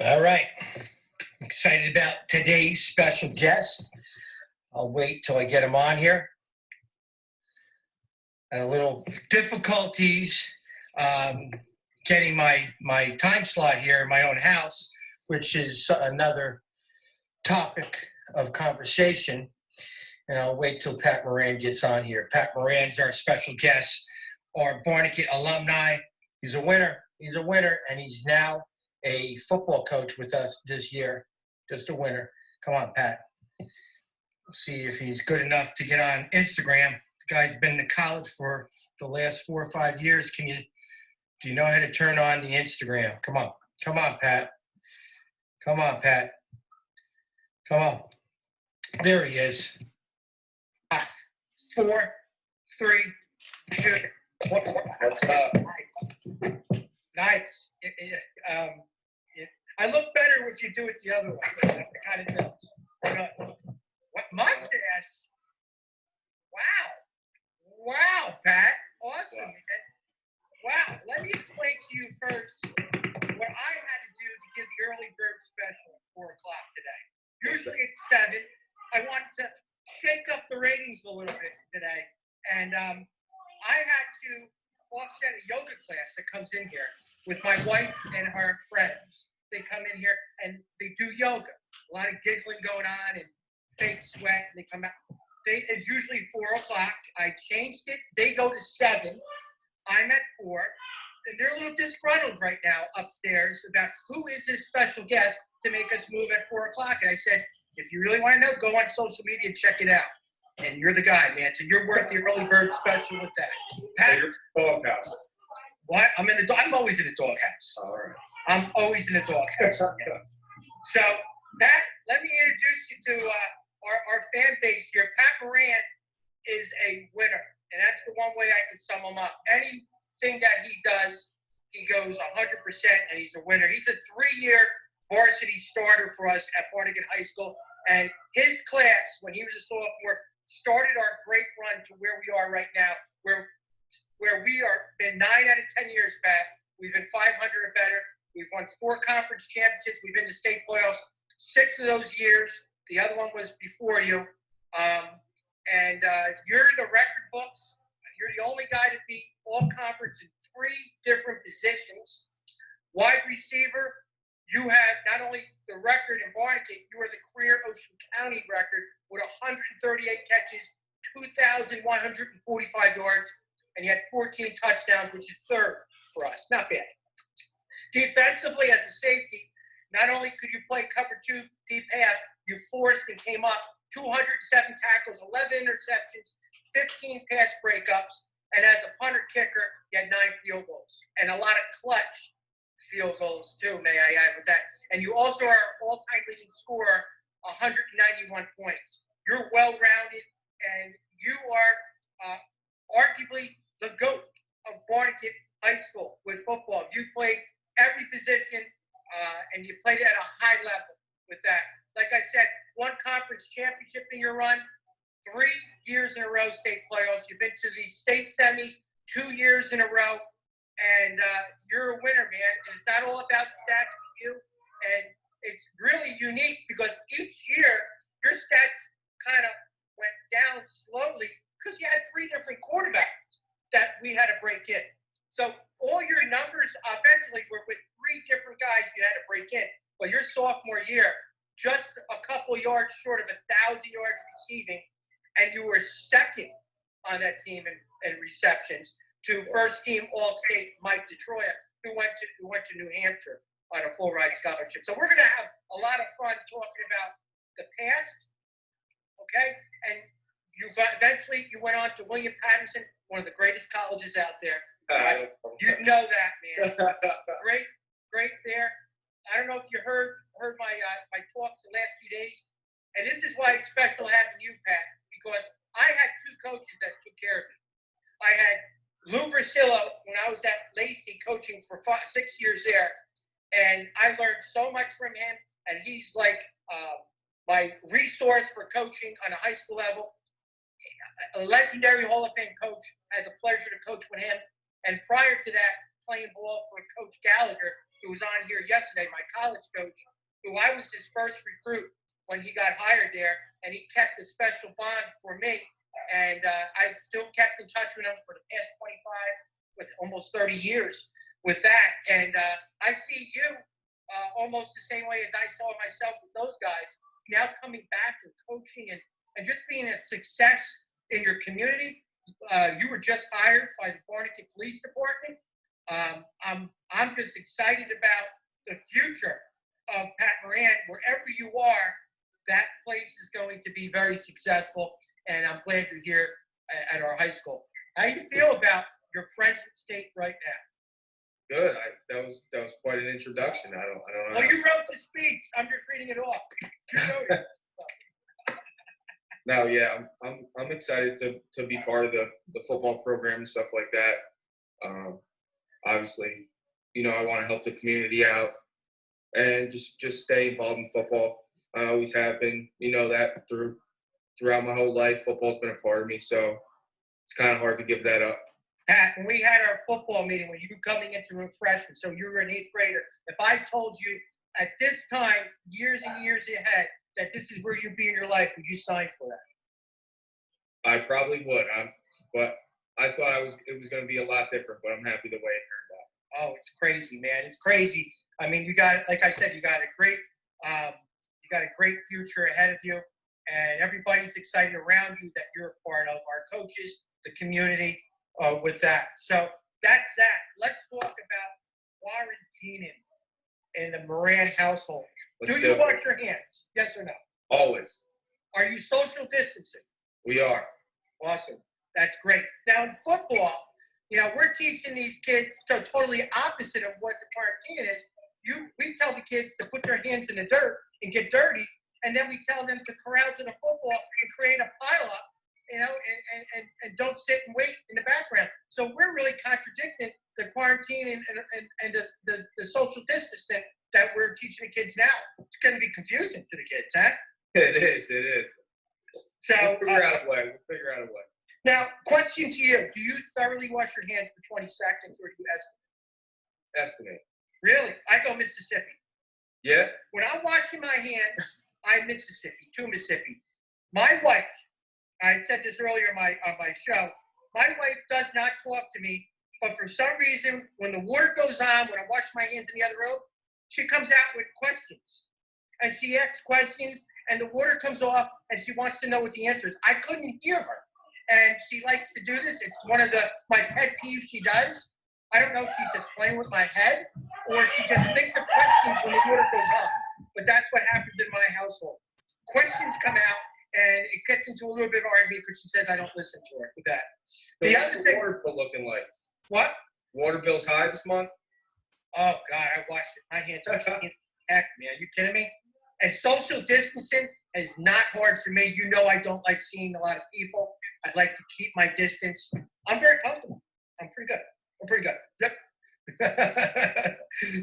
All right. Excited about today's special guest. I'll wait till I get him on here. And a little difficulties getting my time slot here in my own house, which is another topic of conversation. And I'll wait till Pat Moran gets on here. Pat Moran's our special guest, our Barnegat alumni. He's a winner. And he's now a football coach with us this year. Just a winner. Come on, Pat. See if he's good enough to get on Instagram. The guy's been to college for the last 4 or 5 years. Do you know how to turn on the Instagram? Come on, Pat. Come on. There he is. 4, 3, 2. What's up? Nice. I look better if you do it the other way. I kind of do. What mustache? Wow, Pat. Awesome, man. Wow. Let me explain to you first what I had to do to give the early bird special at 4 o'clock today. Usually it's 7. I wanted to shake up the ratings a little bit today. And I had to offset a yoga class that comes in here with my wife and her friends. They come in here and they do yoga. A lot of giggling going on and fake sweat. And they come out. It's usually 4 o'clock. I changed it. They go to 7. I'm at 4. And they're a little disgruntled right now upstairs about who is this special guest to make us move at 4 o'clock. And I said, if you really want to know, go on social media and check it out. And you're the guy, man. So you're worth the early bird special with that. Pat, Doghouse. what? I'm always in the doghouse. All right. I'm always in the doghouse. So, Pat, let me introduce you to our fan base here. Pat Moran is a winner, and that's the one way I can sum him up. Anything that he does, he goes 100%, and he's a winner. He's a 3-year varsity starter for us at Barnegat High School, and his class, when he was a sophomore, started our great run to where we are right now, where we are been 9 out of 10 years back. We've been 500 or better. We've won 4 conference championships. We've been to state playoffs 6 of those years. The other one was before you. And you're in the record books. You're the only guy to beat all conference in 3 different positions. Wide receiver, you have not only the record in Barnegat, you are the career Ocean County record with 138 catches, 2,145 yards, and you had 14 touchdowns, which is 3rd for us. Not bad. Defensively, as a safety, not only could you play cover 2 deep half, you forced and came up 207 tackles, 11 interceptions, 15 pass breakups, and as a punter kicker, you had 9 field goals and a lot of clutch field goals too, may I add with that. And you also are all-time leading scorer, 191 points. You're well-rounded, and you are arguably the GOAT of Barnegat High School with football. You played every position, and you played at a high level with that. Like I said, 1 conference championship in your run, 3 years in a row state playoffs. You've been to the state semis 2 years in a row, and you're a winner, man. And it's not all about stats for you, and it's really unique because each year your stats kind of went down slowly because you had 3 different quarterbacks that we had to break in. So all your numbers offensively were with 3 different guys you had to break in. But your sophomore year, just a couple yards short of 1,000 yards receiving, and you were 2nd on that team in receptions to first-team All-State Mike Detroit, who went to New Hampshire on a full-ride scholarship. So we're going to have a lot of fun talking about the past, okay? And eventually you went on to William Patterson, one of the greatest colleges out there. You know that, man. Great there. I don't know if you heard my talks the last few days, and this is why it's special having you, Pat, because I had 2 coaches that took care of me. I had Lou Versillo when I was at Lacey coaching for 6 years there, and I learned so much from him, and he's like my resource for coaching on a high school level. A legendary Hall of Fame coach. I had the pleasure to coach with him. And prior to that, playing ball for Coach Gallagher, who was on here yesterday, my college coach, who I was his first recruit when he got hired there, and he kept a special bond for me. And I've still kept in touch with him for the past 25, with almost 30 years with that. And I see you almost the same way as I saw myself with those guys, now coming back and coaching and just being a success in your community. You were just hired by the Barnegat Police Department. I'm just excited about the future of Pat Moran. Wherever you are, that place is going to be very successful, and I'm glad you're here at our high school. How do you feel about your present state right now? Good. That was quite an introduction. I don't know. Well, you wrote the speech. I'm just reading it off. You wrote it. No, yeah, I'm excited to be part of the football program and stuff like that. Obviously, I want to help the community out and just stay involved in football. I always have been, that throughout my whole life. Football's been a part of me, so it's kind of hard to give that up. Pat, when we had our football meeting, when you were coming into a freshman, so you were an 8th grader, if I told you at this time, years and years ahead, that this is where you'd be in your life, would you sign for that? I probably would. But I thought it was going to be a lot different, but I'm happy the way it turned out. Oh, it's crazy, man. It's crazy. I mean, like I said, you got a great future ahead of you, and everybody's excited around you that you're a part of. Our coaches, the community, with that. So that's that. Let's talk about quarantining in the Moran household. Do you wash your hands? Yes or no? Always. Are you social distancing? We are. Awesome. That's great. Now in football, we're teaching these kids totally opposite of what the quarantine is. We tell the kids to put their hands in the dirt and get dirty, and then we tell them to corral to the football and create a pileup, and don't sit and wait in the background. So we're really contradicting the quarantine and the social distancing that we're teaching the kids now. It's going to be confusing to the kids, huh? It is. So We'll figure out a way. Now, question to you. Do you thoroughly wash your hands for 20 seconds, or do you Estimate. Really? I go Mississippi. Yeah? When I'm washing my hands, I'm Mississippi, to Mississippi. My wife, I said this earlier on my show, my wife does not talk to me, but for some reason, when the water goes on, when I wash my hands in the other room, she comes out with questions. And she asks questions, and the water comes off, and she wants to know what the answer is. I couldn't hear her. And she likes to do this. It's one of my pet peeves she does. I don't know if she's just playing with my head or she just thinks of questions when the water goes off. But that's what happens in my household. Questions come out, and it gets into a little bit of argument because she says I don't listen to her with that. So what's the water bill looking like? What? Water bill's high this month? Oh, God, I washed it. My hands are heck, man. You kidding me? And social distancing is not hard for me. I don't like seeing a lot of people. I like to keep my distance. I'm very comfortable. I'm pretty good. Yep.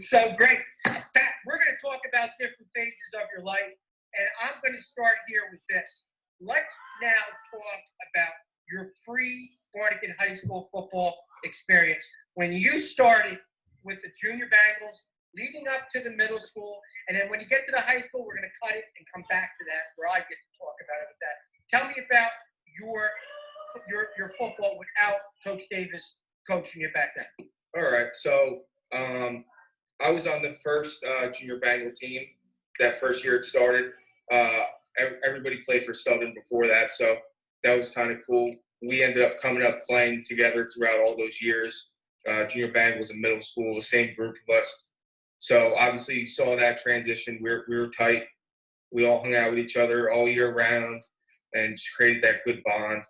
So great. Pat, we're going to talk about different phases of your life, and I'm going to start here with this. Let's now talk about your pre-Barnegat High School football experience. When you started with the junior Bengals, leading up to the middle school, and then when you get to the high school, we're going to cut it and come back to that, where I get to talk about it with that. Tell me about your football without Coach Davis coaching you back then. All right. So I was on the first junior Bengal team. That first year it started. Everybody played for Southern before that, so that was kind of cool. We ended up coming up playing together throughout all those years. Junior Bengals in middle school, the same group of us. So obviously you saw that transition. We were tight. We all hung out with each other all year round and just created that good bond.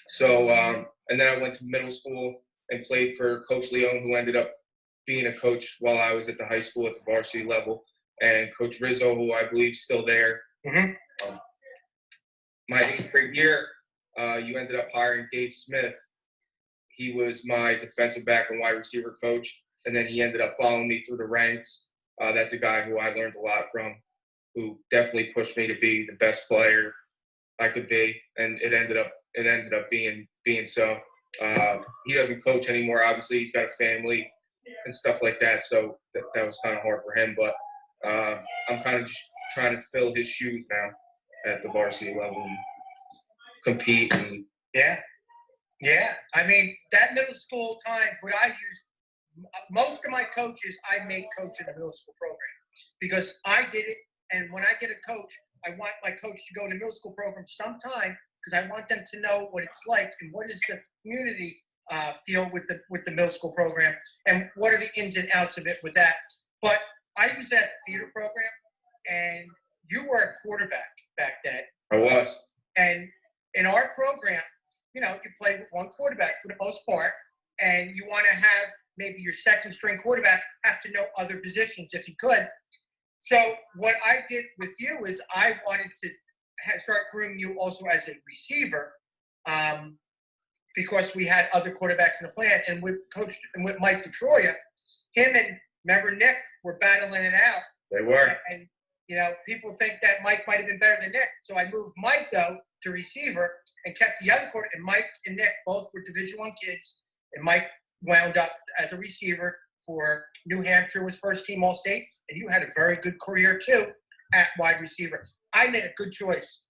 So and then I went to middle school and played for Coach Leone, who ended up being a coach while I was at the high school at the varsity level, and Coach Rizzo, who I believe is still there. Mm-hmm. My 8th grade year, you ended up hiring Dave Smith. He was my defensive back and wide receiver coach, and then he ended up following me through the ranks. That's a guy who I learned a lot from, who definitely pushed me to be the best player I could be, and it ended up being so. He doesn't coach anymore. Obviously, he's got a family. and stuff like that. So that was kind of hard for him. But I'm kind of just trying to fill his shoes now at the varsity level and compete. And Yeah. I mean, that middle school time, what I use, most of my coaches, I make coach in the middle school program because I did it. And when I get a coach, I want my coach to go in the middle school program sometime because I want them to know what it's like and what is the community feel with the middle school program and what are the ins and outs of it with that. But I was at the theater program, and you were a quarterback back then. I was. And in our program, you play with one quarterback for the most part, and you want to have maybe your second string quarterback have to know other positions if he could. So what I did with you is I wanted to start grooming you also as a receiver because we had other quarterbacks in the plan. And with Mike DeTroya, him and remember Nick were battling it out. They were. And, people think that Mike might have been better than Nick. So I moved Mike, though, to receiver and kept the other quarterback. And Mike and Nick both were Division I kids. And Mike wound up as a receiver for New Hampshire, was first team All-State. And you had a very good career, too, at wide receiver. I made a good choice.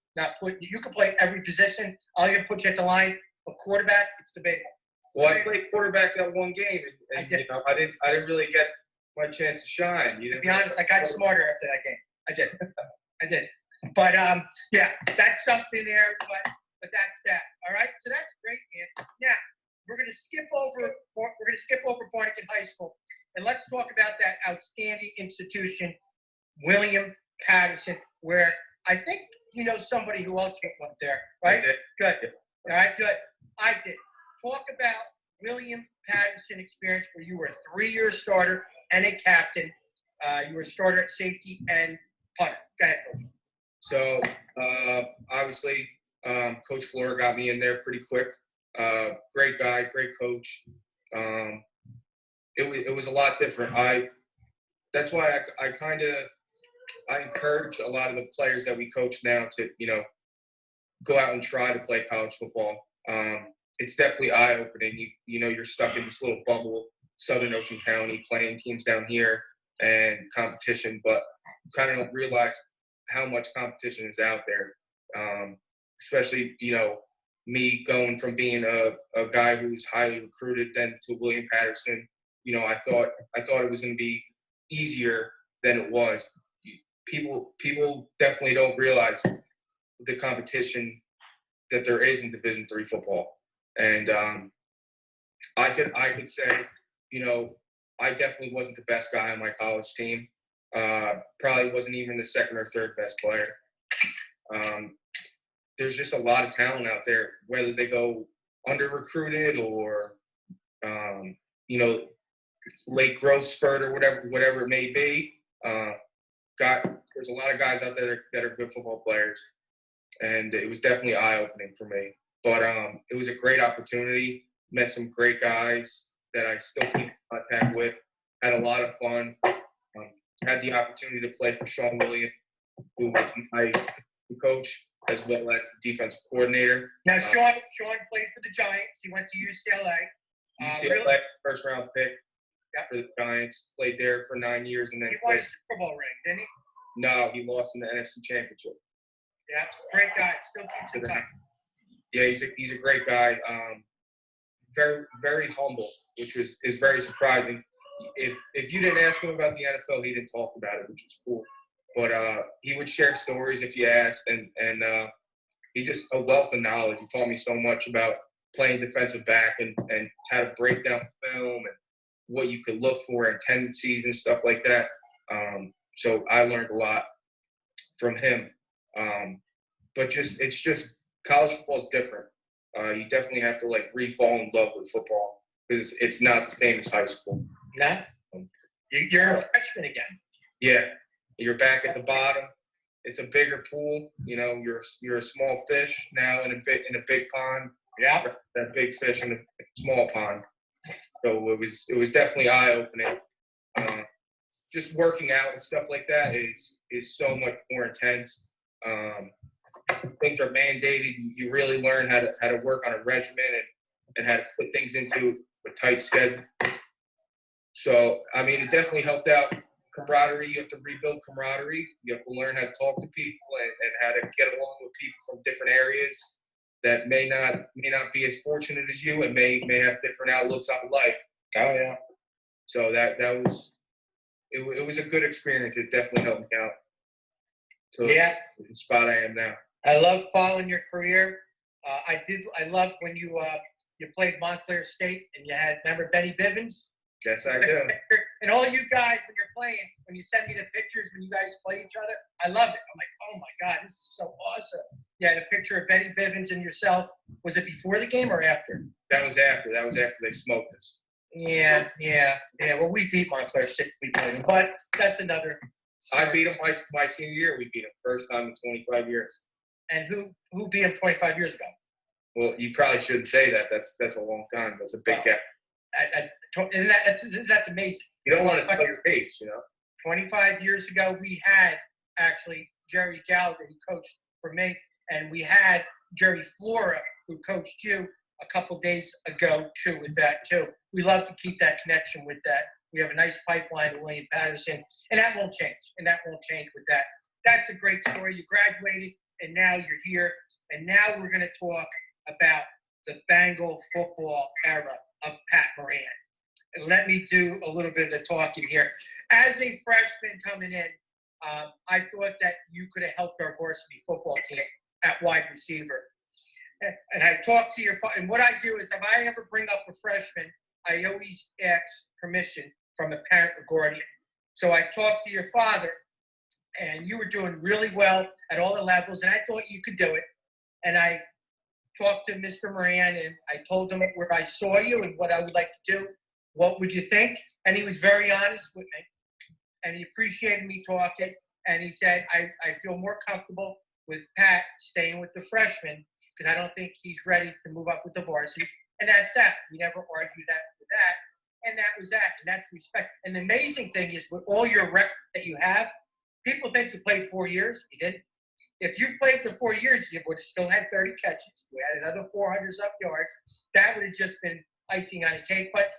You can play every position. I'll even put you at the line. A quarterback, it's debatable. Well, I played quarterback that one game, and I did. I didn't really get my chance to shine. To be honest, I got smarter after that game. I did. But yeah, that's something there. But that's that. All right. So that's great, man. Now we're gonna skip over Barnegat High School, and let's talk about that outstanding institution, William Patterson, where I think somebody who else went there, right? Good. All right, good. I did. Talk about William Patterson experience where you were a 3-year starter and a captain. You were a starter at safety and punter. Go ahead, Coach. So obviously, Coach Flora got me in there pretty quick. Great guy, great coach. It was a lot different. That's why I encourage a lot of the players that we coach now to go out and try to play college football. It's definitely eye-opening. You're stuck in this little bubble, Southern Ocean County, playing teams down here and competition, but you kind of don't realize how much competition is out there. Especially, me going from being a guy who's highly recruited then to William Patterson. I thought it was going to be easier than it was. People definitely don't realize the competition that there is in Division III football. And I could say, I definitely wasn't the best guy on my college team. Probably wasn't even the second or third best player. There's just a lot of talent out there, whether they go under-recruited or, late growth spurt or whatever it may be. There's a lot of guys out there that are good football players. And it was definitely eye-opening for me. But it was a great opportunity. Met some great guys that I still keep in contact with. Had a lot of fun. Had the opportunity to play for Sean Williams, who was my coach, as well as the defensive coordinator. Now, Sean played for the Giants. He went to UCLA. UCLA, first-round pick for the Giants. Played there for 9 years. And then he won a Super Bowl ring, didn't he? No, he lost in the NFC Championship. Yeah, great guy. Still keeps in touch. Yeah, he's a great guy. Very, very humble, which is very surprising. If you didn't ask him about the NFL, he didn't talk about it, which was cool. But he would share stories if you asked, and he just a wealth of knowledge. He taught me so much about playing defensive back and how to break down film and what you could look for and tendencies and stuff like that. So I learned a lot from him. But it's just college football is different. You definitely have to re-fall in love with football because it's not the same as high school. No, you're a freshman again. Yeah, you're back at the bottom. It's a bigger pool. You're a small fish now in a big pond. Yeah, that big fish in a small pond. So it was definitely eye-opening. Just working out and stuff like that is so much more intense. Things are mandated. You really learn how to work on a regimen and how to put things into a tight schedule. So, I mean, it definitely helped out camaraderie. You have to rebuild camaraderie. You have to learn how to talk to people and how to get along with people from different areas that may not be as fortunate as you and may have different outlooks on life. Oh, yeah. So that was it was a good experience. It definitely helped me out to the spot I am now. I love following your career. I love when you played Montclair State and you had, remember Benny Bivens? Yes, I do. And all you guys, when you're playing, when you send me the pictures when you guys play each other, I love it. I'm like, oh my God, this is so awesome. You had a picture of Benny Bivens and yourself. Was it before the game or after? That was after. That was after they smoked us. Yeah. Well, we beat Montclair State. We played them, but that's another story. I beat them my senior year. We beat them first time in 25 years. And who beat them 25 years ago? Well, you probably shouldn't say that. That's a long time. That's a big gap. That's amazing. You don't want to tell your age, 25 years ago, we had actually Jerry Gallagher, who coached for me, and we had Jerry Flora, who coached you a couple days ago, too, with that, too. We love to keep that connection with that. We have a nice pipeline to William Patterson, and that won't change. With that. That's a great story. You graduated, and now you're here, and now we're going to talk about the Bengal football era of Pat Moran. And let me do a little bit of the talking here. As a freshman coming in, I thought that you could have helped our varsity football team at wide receiver. And I talked to your father, and what I do is if I ever bring up a freshman, I always ask permission from a parent or guardian. So I talked to your father, and you were doing really well at all the levels, and I thought you could do it. And I talked to Mr. Moran, and I told him where I saw you and what I would like to do. What would you think? And he was very honest with me, and he appreciated me talking. And he said, I feel more comfortable with Pat staying with the freshmen because I don't think he's ready to move up with the varsity. And that's that. We never argued that with that. And that was that. And that's respect. And the amazing thing is with all your record that you have, people think you played 4 years. You didn't. If you played the 4 years, you would have still had 30 catches. You had another 400 up yards. That would have just been icing on a cake. But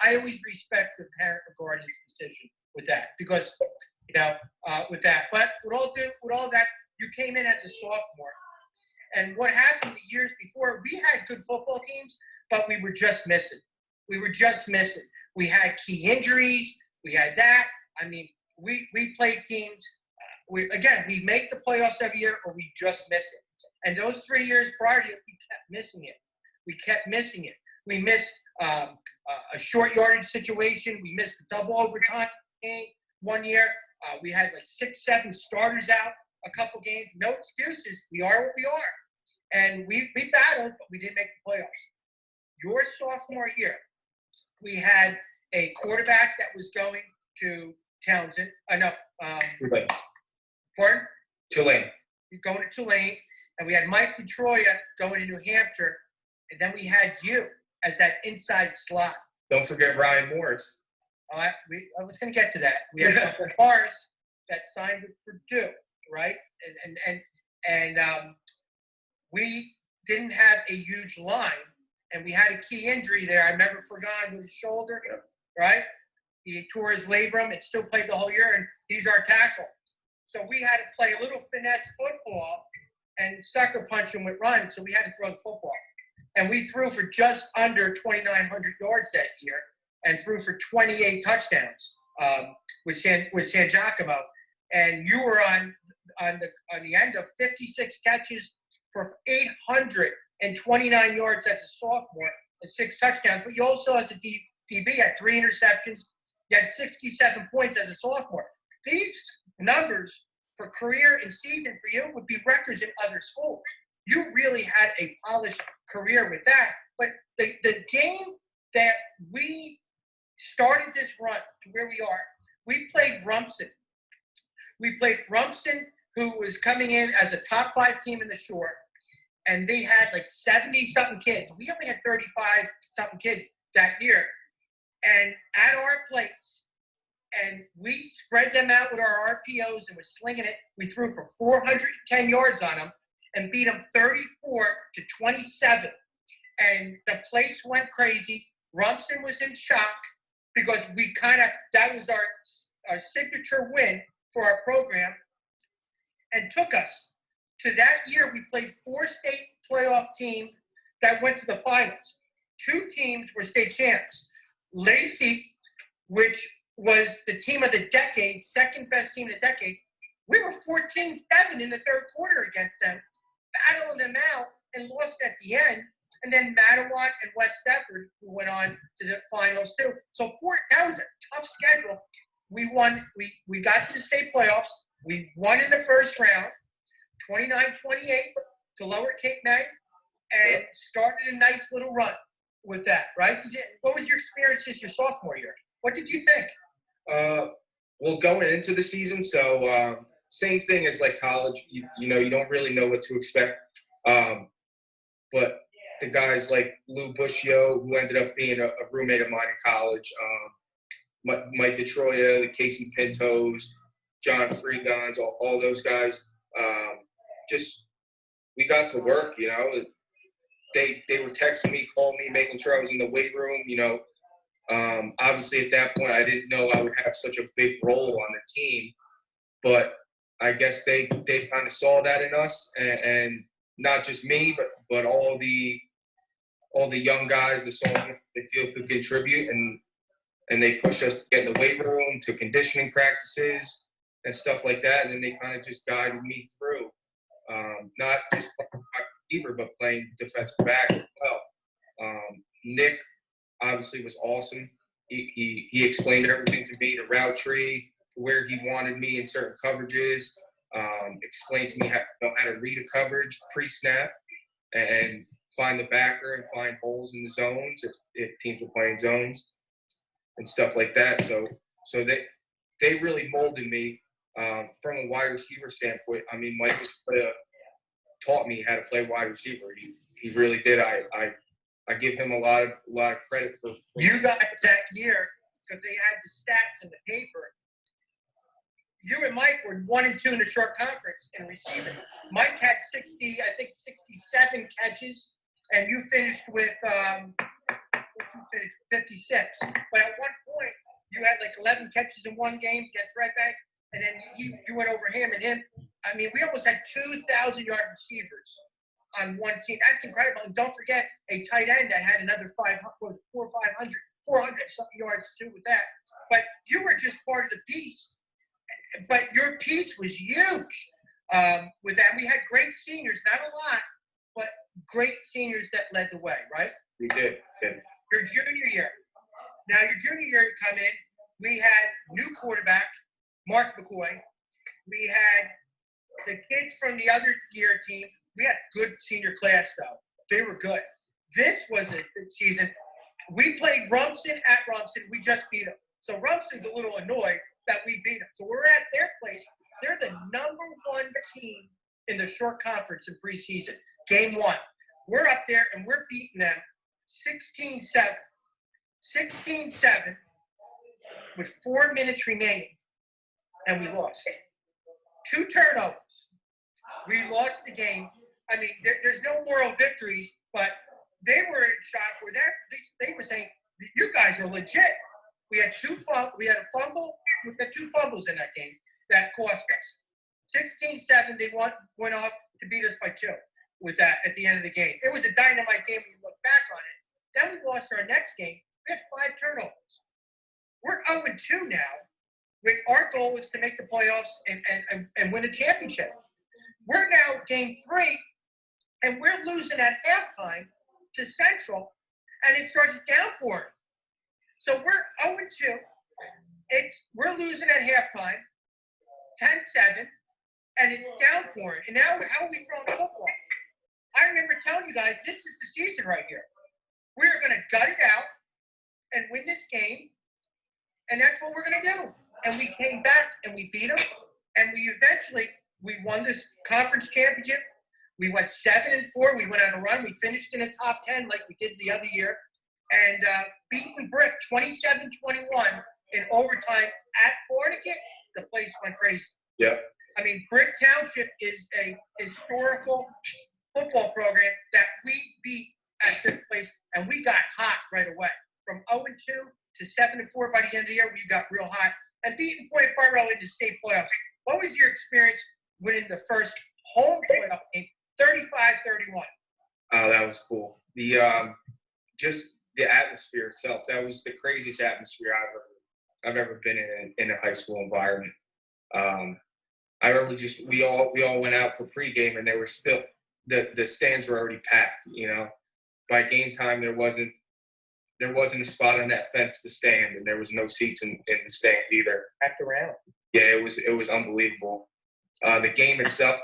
I always respect the parent or guardian's decision with that because, with that. But with all that, you came in as a sophomore. And what happened the years before, we had good football teams, but we were just missing. We had key injuries. We had that. I mean, we played teams. We make the playoffs every year or we just miss it. And those 3 years prior to it, we kept missing it. We missed a short yardage situation. We missed a double overtime game 1 year. We had like 6, 7 starters out a couple games. No excuses. We are what we are. And we battled, but we didn't make the playoffs. Your sophomore year, we had a quarterback that was going to Townsend. Pardon? Tulane. Going to Tulane. And we had Mike DeTroya going to New Hampshire. And then we had you as that inside slot. Don't forget Ryan Morris. I was going to get to that. We had Morris that signed with Purdue, right? And we didn't have a huge line. And we had a key injury there. I remember Fergan with his shoulder, right? He tore his labrum and still played the whole year. And he's our tackle. So we had to play a little finesse football and sucker punch him with runs. So we had to throw the football. And we threw for just under 2,900 yards that year and threw for 28 touchdowns with San Giacomo. And you were on the end of 56 catches for 829 yards as a sophomore and 6 touchdowns. But you also, as a DB, had 3 interceptions. You had 67 points as a sophomore. These numbers for career and season for you would be records in other schools. You really had a polished career with that. But the game that we started this run to where we are, we played Rumson. Who was coming in as a top 5 team in the short, and they had like 70-something kids. We only had 35-something kids that year. And at our place, and we spread them out with our RPOs and we're slinging it. We threw for 410 yards on them and beat them 34-27. And the place went crazy. Rumson was in shock. because that was our signature win for our program, and took us to that year. We played 4 state playoff teams that went to the finals. 2 teams were state champs. Lacey, which was the team of the decade, second best team of the decade, we were 14-7 in the third quarter against them, battled them out, and lost at the end. And then Mattawa and West Deptford, who went on to the finals too. So that was a tough schedule. We won. We got to the state playoffs. We won in the first round, 29-28 to Lower Cape May, and started a nice little run with that, right? What was your experiences your sophomore year? What did you think? Well, going into the season, so same thing as like college. You know, you don't really know what to expect. But the guys like Lou Buscio, who ended up being a roommate of mine in college, Mike DeTroya, the Casey Pintos, John Freegons, all those guys, we got to work, you know. They were texting me, calling me, making sure I was in the weight room, you know. Obviously, at that point, I didn't know I would have such a big role on the team, but I guess they kind of saw that in us, and not just me, but all the young guys that saw they feel could contribute, and they pushed us to get in the weight room, to conditioning practices and stuff like that, and then they kind of just guided me through, not just playing receiver, but playing defensive back as well. Nick obviously was awesome. He explained everything to me, the route tree, where he wanted me in certain coverages, explained to me how to read a coverage pre-snap and find the backer and find holes in the zones if teams were playing zones and stuff like that. So they really molded me from a wide receiver standpoint. I mean, Mike taught me how to play wide receiver. He really did. I give him a lot of credit for you guys that year, because they had the stats in the paper. You and Mike were 1 and 2 in the short conference in receiving. Mike had 67 catches, and you finished with 56. But at one point, you had like 11 catches in one game against Red Bank, and then you went over him and him. I mean, we almost had 2,000-yard receivers on one team. That's incredible. And don't forget a tight end that had another 400 something yards too with that. But you were just part of the piece. But your piece was huge with that. We had great seniors, not a lot, but great seniors that led the way, right? We did. Your junior year. Now, your junior year, you come in, we had new quarterback, Mark McCoy. We had the kids from the other year team. We had good senior class, though. They were good. This was a good season. We played Rumson at Rumson. We just beat them. So Rumson's a little annoyed that we beat them. So we're at their place. They're the number 1 team in the short conference in preseason. Game 1. We're up there, and we're beating them 16-7. 16-7 with 4 minutes remaining, and we lost. 2 turnovers. We lost the game. I mean, there's no moral victories, but they were in shock where they were saying, you guys are legit. We had a fumble. We had 2 fumbles in that game that cost us. 16-7, they went off to beat us by 2 with that at the end of the game. It was a dynamite game when you look back on it. Then we lost our next game. We had 5 turnovers. We're 0-2 now. Our goal is to make the playoffs and win a championship. We're now game 3, and we're losing at halftime to Central, and it starts downpouring. So we're 0-2. We're losing at halftime, 10-7, and it's downpouring. And now, how are we throwing the football? I remember telling you guys, this is the season right here. We're going to gut it out and win this game, and that's what we're going to do. And we came back, and we beat them, and we won this conference championship. We went 7-4. We went on a run. We finished in the top 10 like we did the other year, and beating Brick 27-21 in overtime at Barnegat. The place went crazy. Yeah. I mean, Brick Township is a historical football program that we beat at this place, and we got hot right away from 0-2 to 7-4 by the end of the year. We got real hot and beating Point Borough in the state playoffs. What was your experience winning the first home playoff game, 35-31? Oh, that was cool. The just the atmosphere itself. That was the craziest atmosphere I've ever been in a high school environment. I remember we all went out for pregame, and there were still the stands were already packed. You know, by game time there wasn't a spot on that fence to stand, and there was no seats in the stands either. Packed around. Yeah, it was unbelievable. The game itself,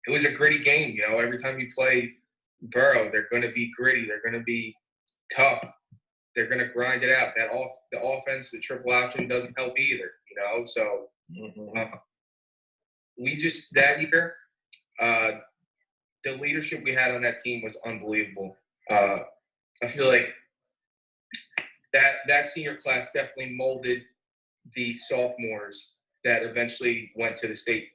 it was a gritty game. You know, every time you play Borough, they're going to be gritty. They're going to be tough. They're going to grind it out. The offense, the triple option doesn't help either. You know, so we just that year, the leadership we had on that team was unbelievable. I feel like that senior class definitely molded the sophomores that eventually went to the state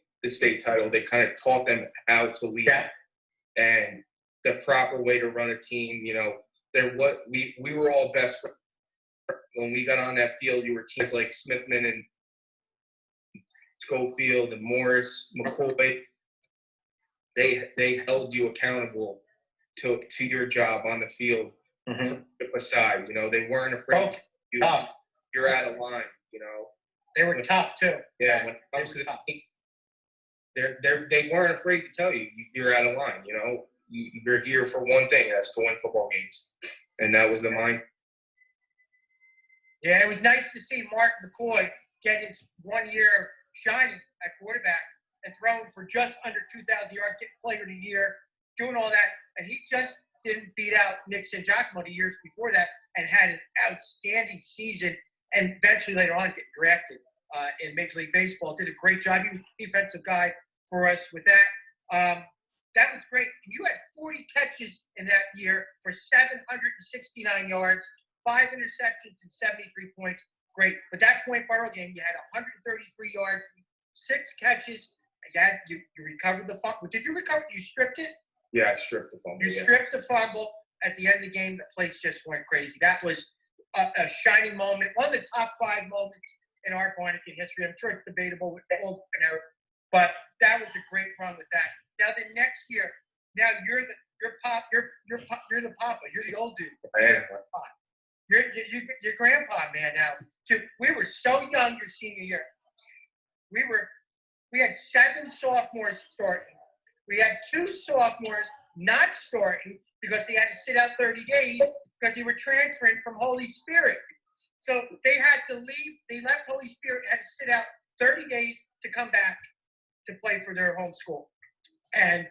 title. They kind of taught them how to lead and the proper way to run a team. You know, we were all best friends. When we got on that field, you were teams like Smithman and Schofield and Morris, McCoy. They held you accountable to your job on the field. Aside, you know, they weren't afraid. You're out of line. You know, they were tough too. Yeah, when it comes to the team, they weren't afraid to tell you you're out of line. You know, you're here for one thing, that's to win football games, and that was the mind. Yeah, it was nice to see Mark McCoy get his 1 year shining at quarterback and throwing for just under 2,000 yards, getting player of the year, doing all that, and he just didn't beat out Nick Sangiacomo the years before that and had an outstanding season and eventually later on get drafted in Major League Baseball. Did a great job. He was a defensive guy for us with that. That was great. You had 40 catches in that year for 769 yards, 5 interceptions, and 73 points. Great. But that Point Borough game, you had 133 yards, 6 catches. You recovered the fumble. Did you recover? You stripped it? Yeah, I stripped the fumble. You stripped the fumble at the end of the game. The place just went crazy. That was a shining moment, one of the top 5 moments in our Barnegat history. I'm sure it's debatable with old out, but that was a great run with that. Now the next year, now you're the papa. You're the old dude. You're grandpa, man. Now we were so young your senior year. We had 7 sophomores starting. We had 2 sophomores not starting because they had to sit out 30 days because they were transferring from Holy Spirit. So they had to leave. They left Holy Spirit, had to sit out 30 days to come back to play for their home school. And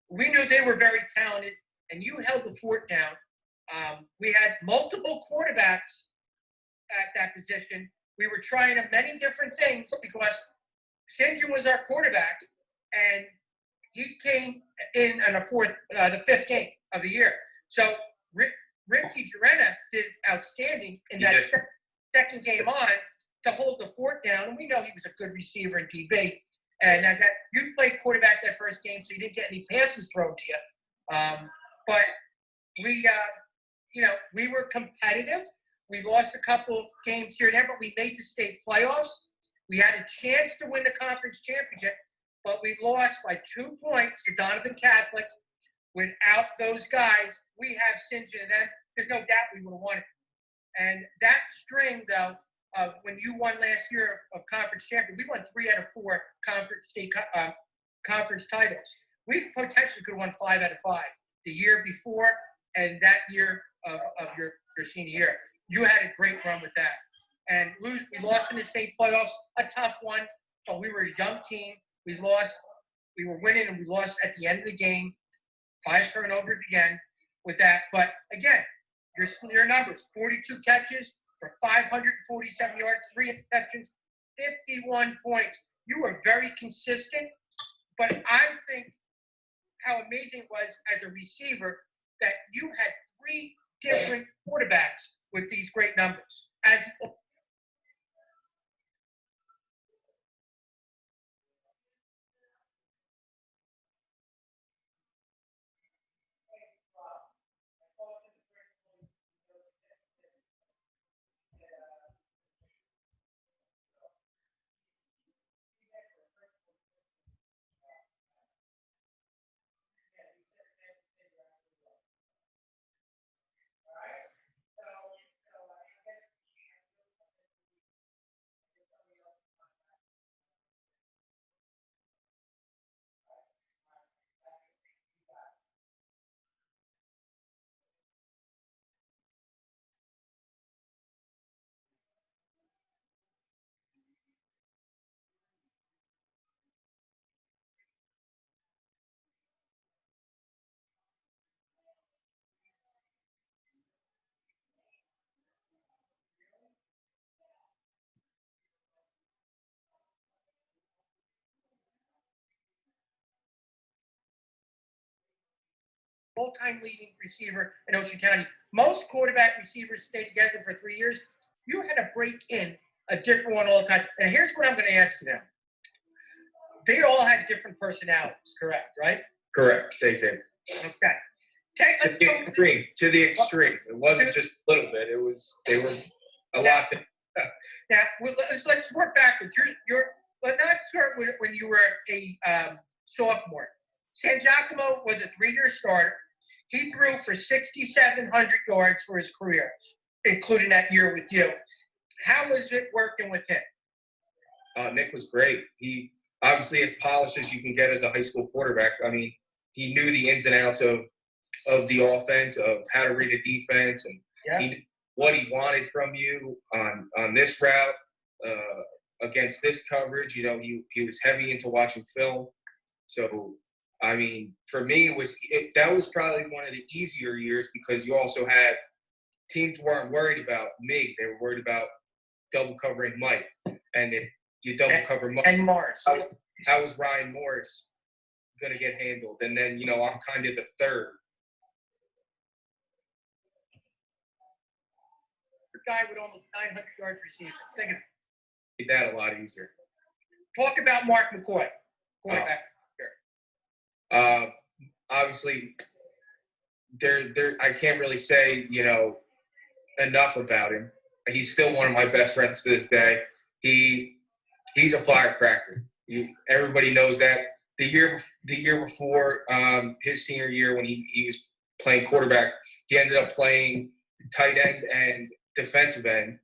we knew they were very talented, and you held the fort down. We had multiple quarterbacks at that position. We were trying many different things because St. John was our quarterback, and he came in on the 5th game of the year. So Ricky Gerena did outstanding in that second game on to hold the fort down. And we know he was a good receiver in DB. And you played quarterback that first game, so you didn't get any passes thrown to you. But we were competitive. We lost a couple games here and there, but we made the state playoffs. We had a chance to win the conference championship, but we lost by 2 points to Donovan Catholic. Without those guys, we have St. John, and then there's no doubt we would have won it. And that string, though, of when you won last year of conference champion, we won 3 out of 4 conference titles. We potentially could have won 5 out of 5 the year before and that year of your senior year. You had a great run with that. And we lost in the state playoffs, a tough one, but we were a young team. We lost. We were winning, and we lost at the end of the game. 5 turnovers again with that. But again, your numbers, 42 catches for 547 yards, 3 interceptions, 51 points. You were very consistent. But I think how amazing it was as a receiver that you had 3 different quarterbacks with these great numbers. all-time leading receiver in Ocean County. Most quarterback receivers stay together for 3 years. You had to break in a different one all the time. And here's what I'm going to ask you now. They all had different personalities, correct, right? Correct. They did. Okay. To the extreme. To the extreme. It wasn't just a little bit. They were a lot. Now, let's work backwards. Let's start with when you were a sophomore. San Giacomo was a 3-year starter. He threw for 6,700 yards for his career, including that year with you. How was it working with him? Nick was great. He obviously as polished as you can get as a high school quarterback. I mean, he knew the ins and outs of the offense, of how to read a defense, and he knew what he wanted from you on this route, against this coverage. You know, he was heavy into watching film. So, I mean, for me, that was probably one of the easier years because you also had teams weren't worried about me. They were worried about double covering Mike. And if you double cover Mike, and Morris, how was Ryan Morris going to get handled? And then, you know, I'm kind of the third. Guy with almost 900 yards receiving. Think of it. Made that a lot easier. Talk about Mark McCoy, quarterback. Obviously, I can't really say, you know, enough about him. He's still one of my best friends to this day. He's a firecracker. Everybody knows that. The year before his senior year, when he was playing quarterback, he ended up playing tight end and defensive end.